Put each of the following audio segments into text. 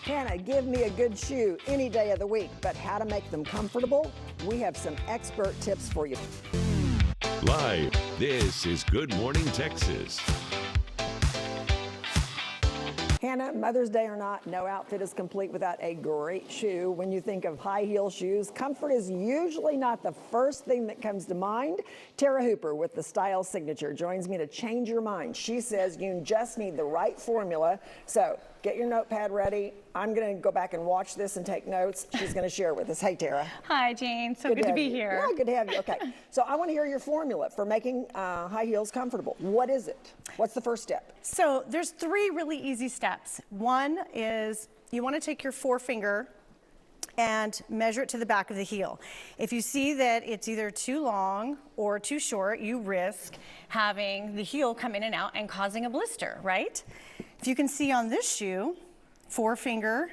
Hannah, give me a good shoe any day of the week, but how to make them comfortable? We have some expert tips for you. Live, this is Good Morning Texas. Hannah, Mother's Day or not, no outfit is complete without a great shoe. When you think of high heel shoes, comfort is usually not the first thing that comes to mind. Tara Hooper with the Style Signature joins me to change your mind. She says you just need the right formula. So get your notepad ready. I'm going to go back and watch this and take notes. She's going to share with us. Hey, Tara. Hi, Jane. So good to be here. Yeah, good to have you. Okay, so I want to hear your formula for making high heels comfortable. What is it? What's the first step? So there's 3 really easy steps. One is you want to take your forefinger and measure it to the back of the heel. If you see that it's either too long or too short, you risk having the heel come in and out and causing a blister, right? If you can see on this shoe, forefinger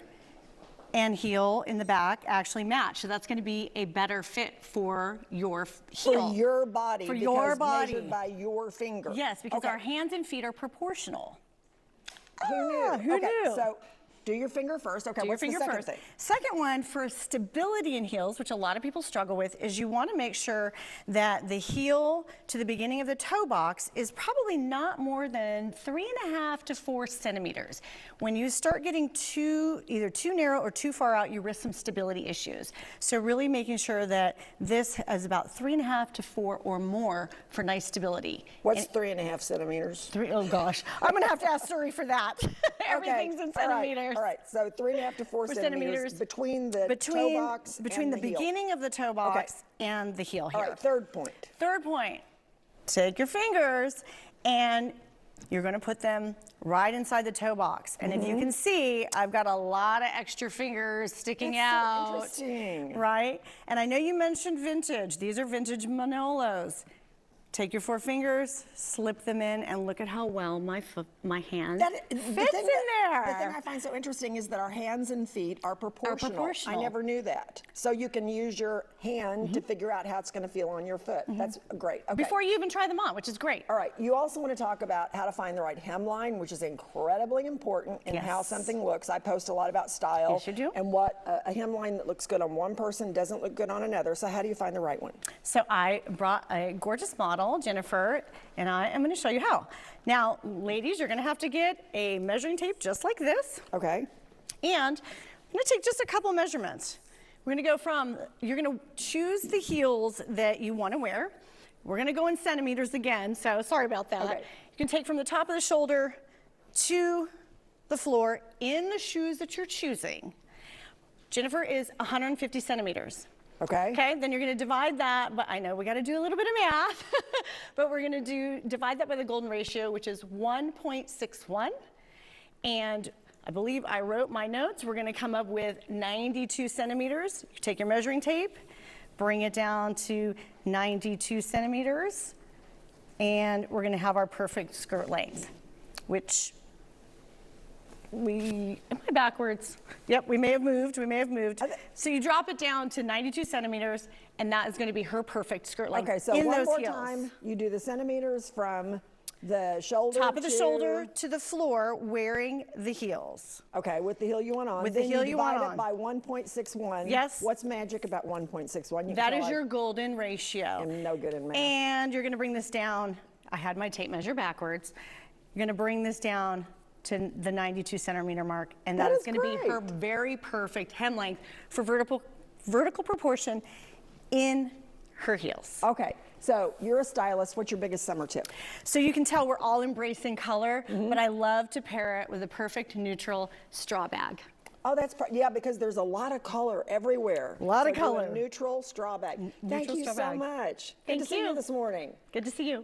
and heel in the back actually match. So that's going to be a better fit for your heel. For your body. For your body. Measured by your finger. Yes, because our hands and feet are proportional. Who knew? Who knew? So do your finger first. Okay, what's the second thing? Second one, for stability in heels, which a lot of people struggle with, is you want to make sure that the heel to the beginning of the toe box is probably not more than 3.5 to 4 centimeters. When you start getting either too narrow or too far out, you risk some stability issues. So really making sure that this is about 3.5 to 4 or more for nice stability. What's 3.5 centimeters? Oh gosh, I'm gonna have to ask Suri for that. Everything's in centimeters. All right, so 3.5 to 4 centimeters between the toe box between and the beginning of the toe box and the heel here. All right, third point. Third point, take your fingers and you're going to put them right inside the toe box. And if you can see, I've got a lot of extra fingers sticking out. So interesting. Right? And I know you mentioned vintage. These are vintage Manolos. Take your 4 fingers, slip them in, and look at how well my hand fits in there. The thing I find so interesting is that our hands and feet are proportional. I never knew that. So you can use your hand to figure out how it's going to feel on your foot. That's great. Okay. Before you even try them on, which is great. All right. You also want to talk about how to find the right hemline, which is incredibly important in how something looks. I post a lot about style. Yes, you do. And what a hemline that looks good on one person doesn't look good on another. So how do you find the right one? So I brought a gorgeous model, Jennifer, and I am going to show you how. Now, ladies, you're going to have to get a measuring tape just like this. Okay. And I'm going to take just a couple measurements. We're going to go from, you're going to choose the heels that you want to wear. We're going to go in centimeters again, so sorry about that. Okay. You can take from the top of the shoulder to the floor in the shoes that you're choosing. Jennifer is 150 centimeters. Okay. Okay, then you're going to divide that, but I know we got to do a little bit of math, but we're going to divide that by the golden ratio, which is 1.61. And I believe I wrote my notes. We're going to come up with 92 centimeters. You take your measuring tape, bring it down to 92 centimeters, and we're going to have our perfect skirt length, which am I backwards? Yep, we may have moved. So you drop it down to 92 centimeters, and that is going to be her perfect skirt length. Okay, so in one those more heels. time, you do the centimeters from the shoulder Top of the shoulder to the floor, wearing the heels. Okay, with the heel you want on. With the heel you want divide on. it by 1.61. Yes. What's magic about 1.61? That is your golden ratio. I'm no good in math. And you're going to bring this down. I had my tape measure backwards. You're going to bring this down to the 92 centimeter mark, and that is going to be her very perfect hem length for vertical proportion in her heels. Okay, so you're a stylist. What's your biggest summer tip? So you can tell we're all embracing color, but I love to pair it with a perfect neutral straw bag. Oh, yeah, because there's a lot of color everywhere. A lot of do color. a neutral straw bag. Thank you so much. Thank Good to see you this morning. Good to see you.